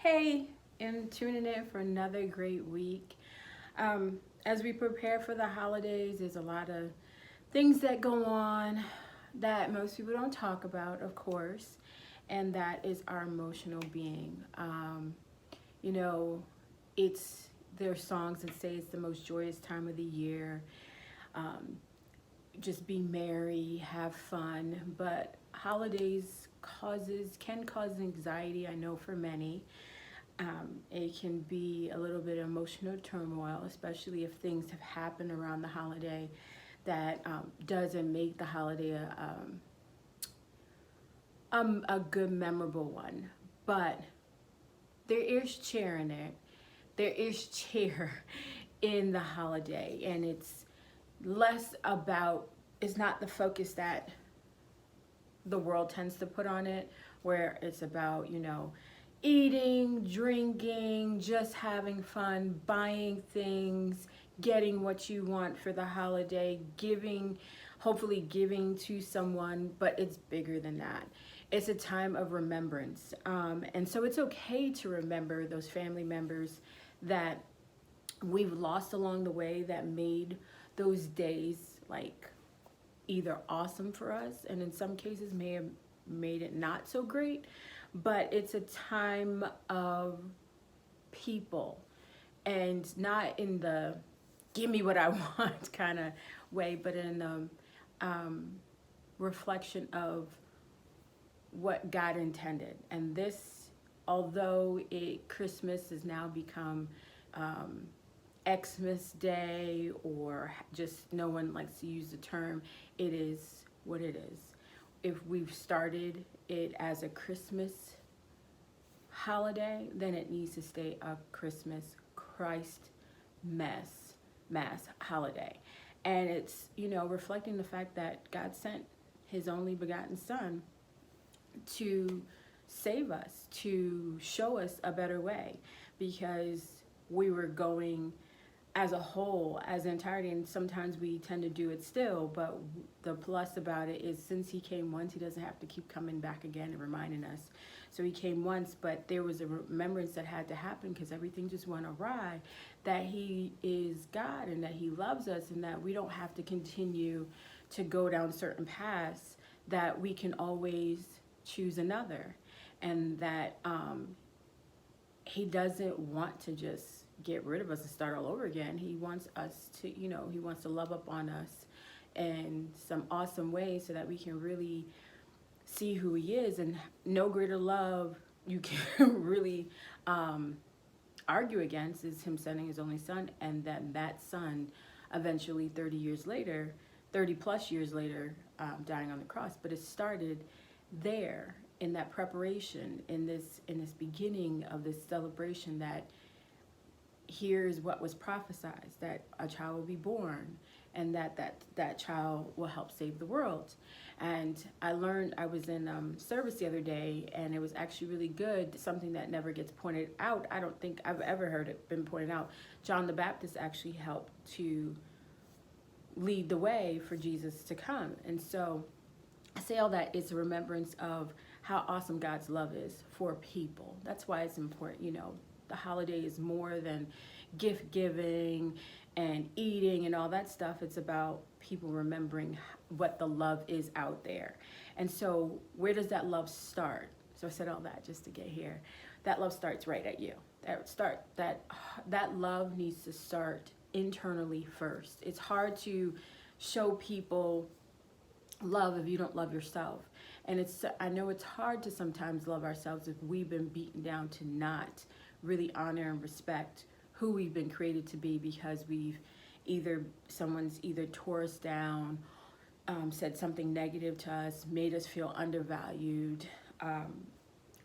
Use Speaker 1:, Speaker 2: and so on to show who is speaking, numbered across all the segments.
Speaker 1: Hey, and tuning in for another great week. As we prepare for the holidays, there's a lot of things that go on that most people don't talk about, of course, and that is our emotional being. You know, it's there's songs that say it's the most joyous time of the year. Um, just be merry, have fun, but holidays can cause anxiety. I know for many. It can be a little bit of emotional turmoil, especially if things have happened around the holiday that doesn't make the holiday a good, memorable one. But there is cheer in it. There is cheer in the holiday, and it's less about, it's not the focus that the world tends to put on it, where it's about, eating, drinking, just having fun, buying things, getting what you want for the holiday, hopefully giving to someone, but it's bigger than that. It's a time of remembrance. And so it's okay to remember those family members that we've lost along the way that made those days like either awesome for us and in some cases may have made it not so great, but it's a time of people, and not in the give me what I want kind of way, but in the reflection of what God intended. And this, although Christmas has now become Xmas Day, or just no one likes to use the term, it is what it is. If we've started it as a Christmas holiday, then it needs to stay a Christmas Christ mass holiday. And it's, reflecting the fact that God sent his only begotten son to save us, to show us a better way, because we were going as a whole, as an entirety, and sometimes we tend to do it still, but the plus about it is since he came once, he doesn't have to keep coming back again and reminding us. So he came once, but there was a remembrance that had to happen because everything just went awry, that he is God and that he loves us, and that we don't have to continue to go down certain paths, that we can always choose another, and that he doesn't want to just get rid of us and start all over again. He wants us to, he wants to love up on us in some awesome ways so that we can really see who he is. And no greater love you can really argue against is him sending his only son, and that son eventually 30 plus years later, dying on the cross. But it started there, in that preparation, in this beginning of this celebration, that here's what was prophesied, that a child will be born, and that child will help save the world. And I was in service the other day, and it was actually really good, something that never gets pointed out. I don't think I've ever heard it been pointed out. John the Baptist actually helped to lead the way for Jesus to come. And so I say all that is a remembrance of how awesome God's love is for people. That's why it's important. The holiday is more than gift giving and eating and all that stuff. It's about people remembering what the love is out there. And so where does that love start? So I said all that just to get here. That love starts right at you. That love needs to start internally first. It's hard to show people love if you don't love yourself. And I know it's hard to sometimes love ourselves if we've been beaten down to not really honor and respect who we've been created to be, because someone's either tore us down, said something negative to us, made us feel undervalued,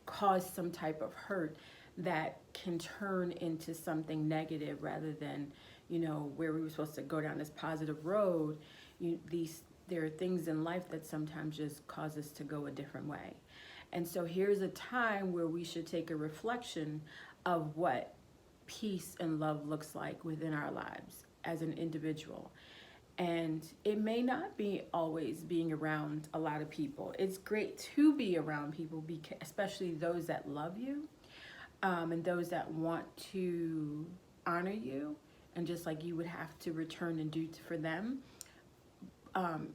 Speaker 1: caused some type of hurt that can turn into something negative rather than, where we were supposed to go down this positive road. There are things in life that sometimes just cause us to go a different way. And so here's a time where we should take a reflection of what peace and love looks like within our lives as an individual. And it may not be always being around a lot of people. It's great to be around people, especially those that love you. and those that want to honor you, and just like you would have to return and do for them,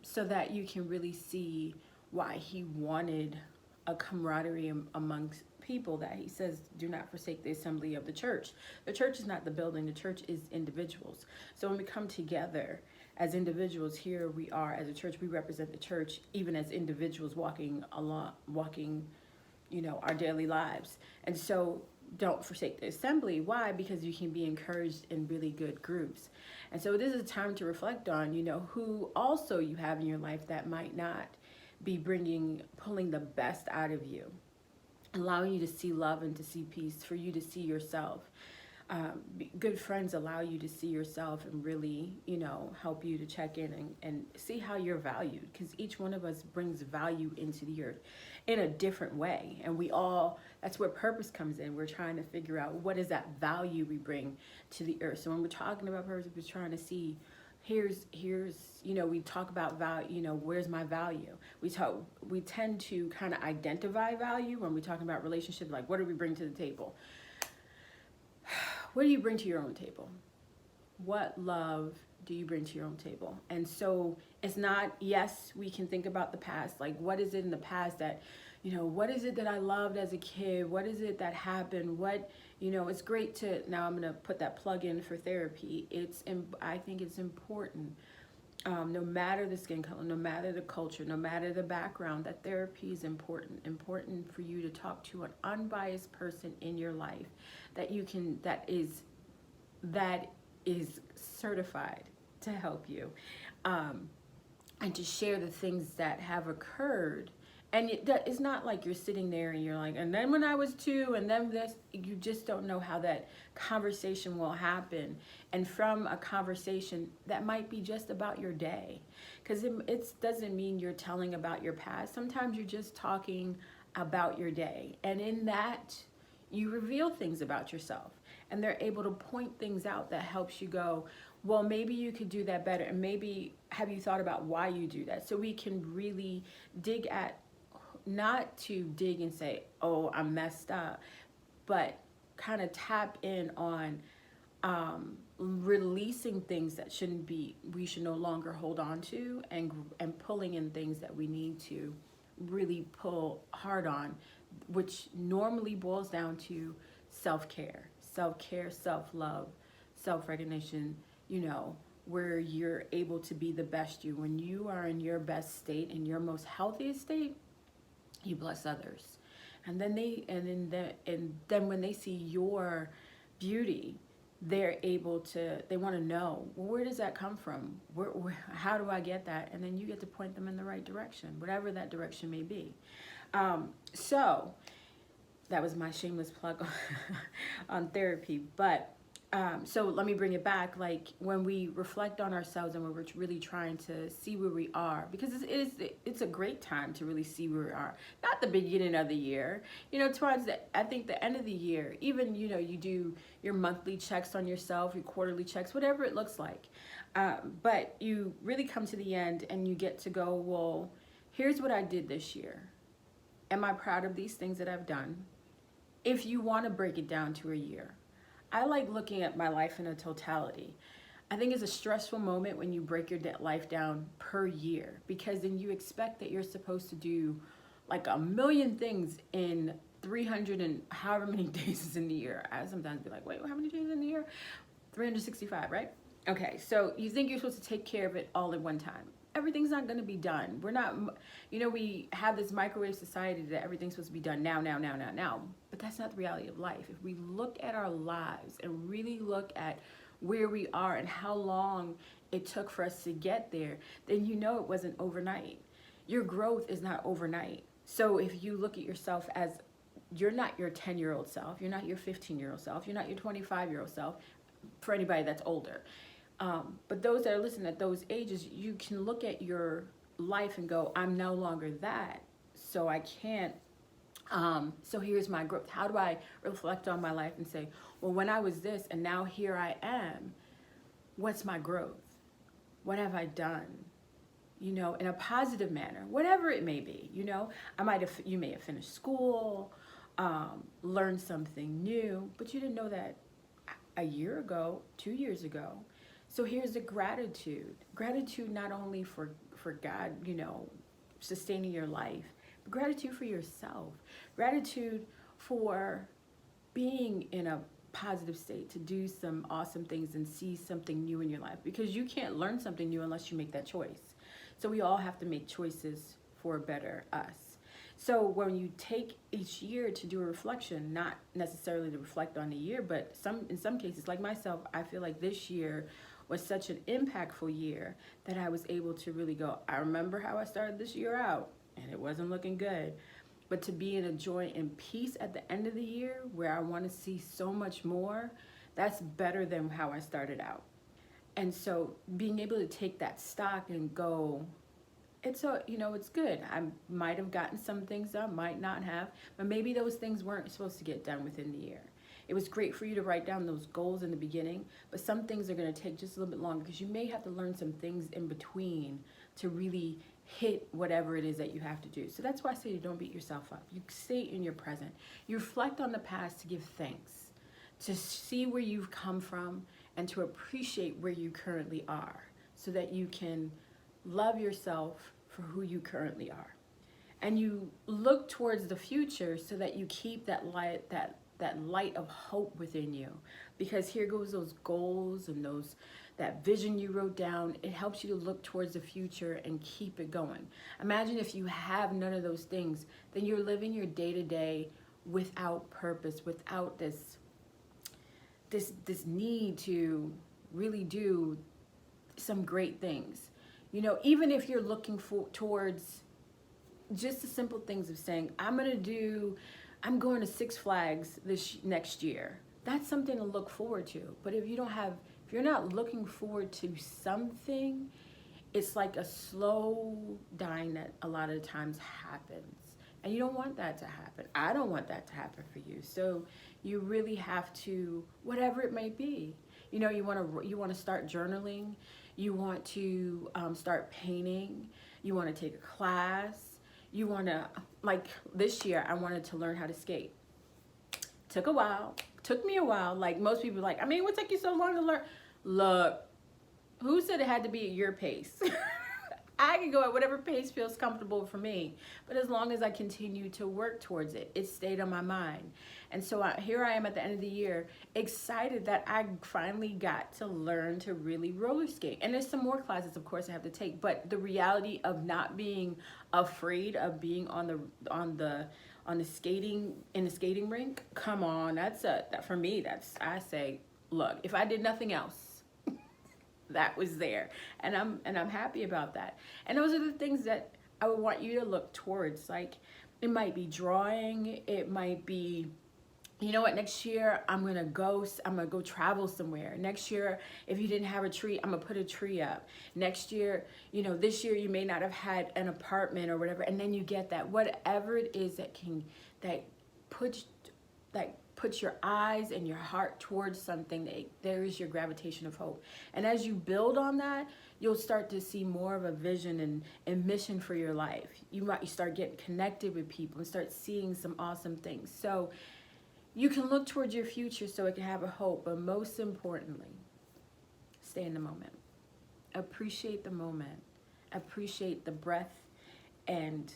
Speaker 1: so that you can really see why he wanted a camaraderie amongst people, that he says, do not forsake the assembly of the church. The church is not the building, the church is individuals. So when we come together as individuals, here we are as a church, we represent the church even as individuals walking, our daily lives. And so don't forsake the assembly. Why? Because you can be encouraged in really good groups. And so this is a time to reflect on, who also you have in your life that might not be pulling the best out of you, allowing you to see love and to see peace, for you to see yourself. Good friends allow you to see yourself and really, help you to check in and see how you're valued, because each one of us brings value into the earth in a different way. And that's where purpose comes in. We're trying to figure out what is that value we bring to the earth. So when we're talking about purpose, we're trying to see, here's we talk about value, where's my value? We tend to kind of identify value when we're talking about relationships, like what do we bring to the table? What do you bring to your own table? What love do you bring to your own table? And so it's not, yes, we can think about the past, like what is it in the past that, what is it that I loved as a kid? What is it that happened? It's great to, now I'm going to put that plug in for therapy. I think it's important, no matter the skin color, no matter the culture, no matter the background, that therapy is important for you to talk to an unbiased person in your life that is certified to help you, and to share the things that have occurred. And it's not like you're sitting there and you're like, and then when I was 2, and then this, you just don't know how that conversation will happen. And from a conversation that might be just about your day, because it doesn't mean you're telling about your past. Sometimes you're just talking about your day. And in that, you reveal things about yourself. And they're able to point things out that helps you go, well, maybe you could do that better. And maybe have you thought about why you do that? So we can really not to dig and say, oh, I'm messed up, but kind of tap in on releasing things that we should no longer hold on to, and pulling in things that we need to really pull hard on, which normally boils down to self-care, self-love, self-recognition, where you're able to be the best you. When you are in your best state, in your most healthiest state, you bless others. And then when they see your beauty, they want to know, well, where does that come from? How do I get that? And then you get to point them in the right direction, whatever that direction may be. So that was my shameless plug on therapy. But so let me bring it back. Like when we reflect on ourselves and when we're really trying to see where we are, because it's a great time to really see where we are. Not the beginning of the year, towards I think the end of the year, even, you do your monthly checks on yourself, your quarterly checks, whatever it looks like. But you really come to the end and you get to go, well, here's what I did this year. Am I proud of these things that I've done? If you want to break it down to a year. I like looking at my life in a totality. I think it's a stressful moment when you break your life down per year, because then you expect that you're supposed to do like a million things in 300 and however many days is in the year. I sometimes be like, wait, how many days in the year? 365, right? Okay, so you think you're supposed to take care of it all at one time. Everything's not going to be done. We're not, we have this microwave society that everything's supposed to be done now. But that's not the reality of life. If we look at our lives and really look at where we are and how long it took for us to get there, then it wasn't overnight. Your growth is not overnight. So if you look at yourself as, you're not your 10-year-old self, you're not your 15-year-old self, you're not your 25-year-old self, for anybody that's older. But those that are listening at those ages, you can look at your life and go, I'm no longer that, so I can't, so here's my growth. How do I reflect on my life and say, well, when I was this and now here I am, what's my growth? What have I done? In a positive manner, whatever it may be. You may have finished school, learn something new, but you didn't know that a year ago, 2 years ago. So here's the gratitude. Gratitude not only for God, sustaining your life, but gratitude for yourself. Gratitude for being in a positive state to do some awesome things and see something new in your life, because you can't learn something new unless you make that choice. So we all have to make choices for a better us. So when you take each year to do a reflection, not necessarily to reflect on the year, but in some cases, like myself, I feel like this year was such an impactful year that I was able to really go, I remember how I started this year out and it wasn't looking good. But to be in a joy and peace at the end of the year where I want to see so much more, that's better than how I started out. And so being able to take that stock and go, it's good. I might have gotten some things done, might not have, but maybe those things weren't supposed to get done within the year. It was great for you to write down those goals in the beginning, but some things are going to take just a little bit longer because you may have to learn some things in between to really hit whatever it is that you have to do. So that's why I say you don't beat yourself up. You stay in your present. You reflect on the past to give thanks, to see where you've come from, and to appreciate where you currently are so that you can love yourself for who you currently are. And you look towards the future so that you keep that light of hope within you, because here goes those goals and that vision you wrote down. It helps you to look towards the future and keep it going. Imagine if you have none of those things, then you're living your day-to-day without purpose, without this need to really do some great things. Even if you're looking towards just the simple things of saying, I'm going to Six Flags this next year. That's something to look forward to. But if you're not looking forward to something, it's like a slow dying that a lot of the times happens. And you don't want that to happen. I don't want that to happen for you. So you really have to, whatever it may be, you want to start journaling. You want to start painting. You want to take a class. You want to, like this year, I wanted to learn how to skate. Took me a while. Like most people what took you so long to learn? Look, who said it had to be at your pace? I can go at whatever pace feels comfortable for me. But as long as I continue to work towards it, it stayed on my mind. And so here I am at the end of the year, excited that I finally got to learn to really roller skate. And there's some more classes, of course, I have to take. But the reality of not being afraid of being on the skating rink, come on, for me, I say, look, if I did nothing else, that was there, and I'm happy about that. And those are the things that I would want you to look towards. Like, it might be drawing, it might be, next year I'm gonna go travel somewhere. Next year, if you didn't have a tree, I'm gonna put a tree up. Next year, this year you may not have had an apartment or whatever, and then you get that. Whatever it is that puts your eyes and your heart towards something, there is your gravitation of hope. And as you build on that, you'll start to see more of a vision and mission for your life. You start getting connected with people and start seeing some awesome things. So you can look towards your future so it can have a hope, but most importantly, stay in the moment. Appreciate the moment. Appreciate the breath and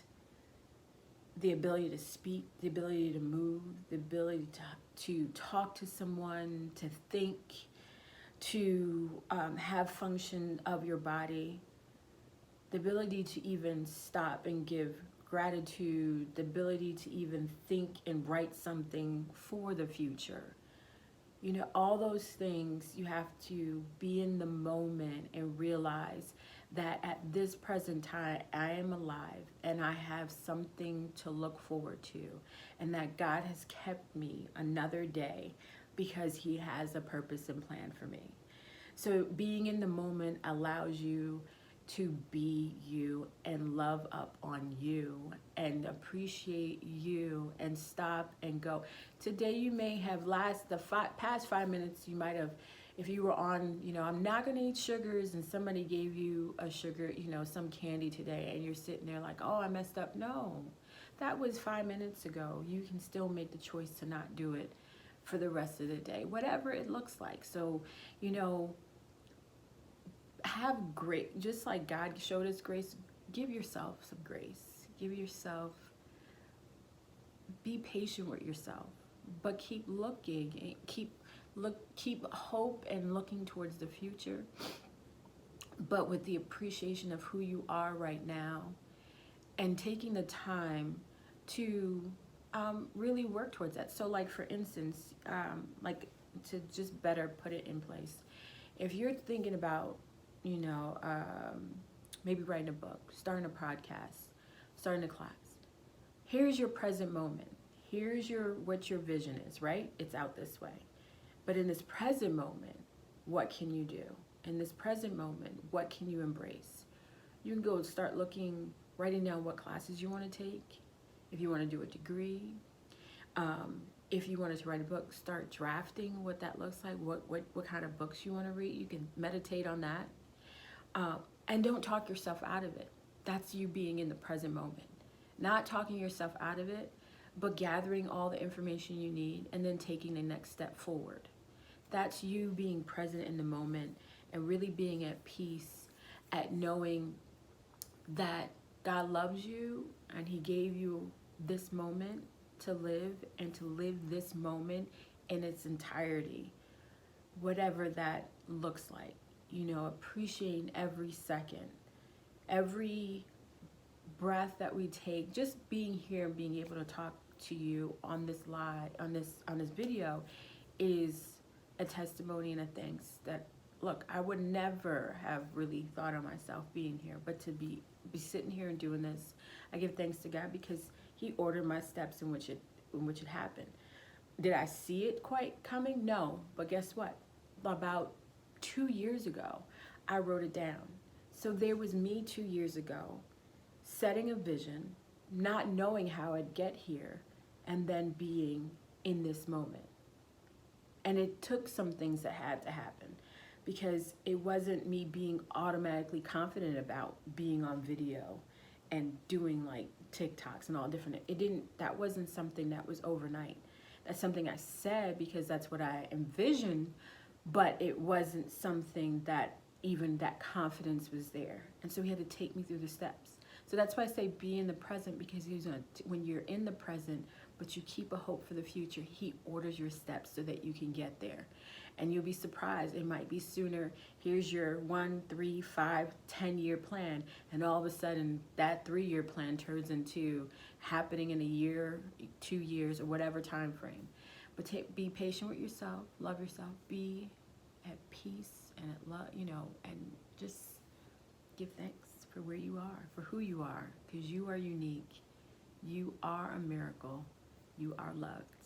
Speaker 1: the ability to speak, the ability to move, the ability to talk to someone, to think, to have function of your body, the ability to even stop and give gratitude, the ability to even think and write something for the future. All those things, you have to be in the moment and realize that at this present time, I am alive and I have something to look forward to, and that God has kept me another day because He has a purpose and plan for me. So being in the moment allows you to be you and love up on you and appreciate you and stop and go. Today you may have past 5 minutes, you might have, if you were on, I'm not going to eat sugars, and somebody gave you a sugar, some candy today, and you're sitting there like, oh, I messed up. No, that was 5 minutes ago. You can still make the choice to not do it for the rest of the day, whatever it looks like. So, you know, have great, just like God showed us grace, give yourself some grace. Give yourself, be patient with yourself, but keep looking and keep hope and looking towards the future, but with the appreciation of who you are right now, and taking the time to really work towards that. So like for instance, like to just better put it in place, if you're thinking about, you know, maybe writing a book, starting a podcast, starting a class, here's your present moment. Here's what your vision is, right? It's out this way. But in this present moment, what can you do? In this present moment, what can you embrace? You can go start looking, writing down what classes you want to take. If you want to do a degree, if you wanted to write a book, start drafting what that looks like, what kind of books you want to read. You can meditate on that. And don't talk yourself out of it. That's you being in the present moment. Not talking yourself out of it, but gathering all the information you need and then taking the next step forward. That's you being present in the moment and really being at peace, at knowing that God loves you and he gave you this moment to live, and to live this moment in its entirety, whatever that looks like. You know, appreciating every second, every breath that we take. Just being here and being able to talk to you on this live, on this video, is a testimony and a thanks that, look, I would never have really thought of myself being here, but to be sitting here and doing this, I give thanks to God because he ordered my steps in which it happened. Did I see it quite coming? No, but guess what? About 2 years ago, I wrote it down. So there was me 2 years ago, setting a vision, not knowing how I'd get here, and then being in this moment. And it took some things that had to happen, because it wasn't me being automatically confident about being on video and doing like TikToks and all different. That wasn't something that was overnight. That's something I said because that's what I envisioned, but it wasn't something that even that confidence was there. And so he had to take me through the steps. So that's why I say be in the present, because when you're in the present, but you keep a hope for the future, he orders your steps so that you can get there. And you'll be surprised. It might be sooner. Here's your 1, 3, 5, 10-year plan. And all of a sudden, that 3-year plan turns into happening in a year, 2 years, or whatever time frame. But be patient with yourself. Love yourself. Be at peace and at love, and just give thanks for where you are, for who you are, because you are unique. You are a miracle. You are loved.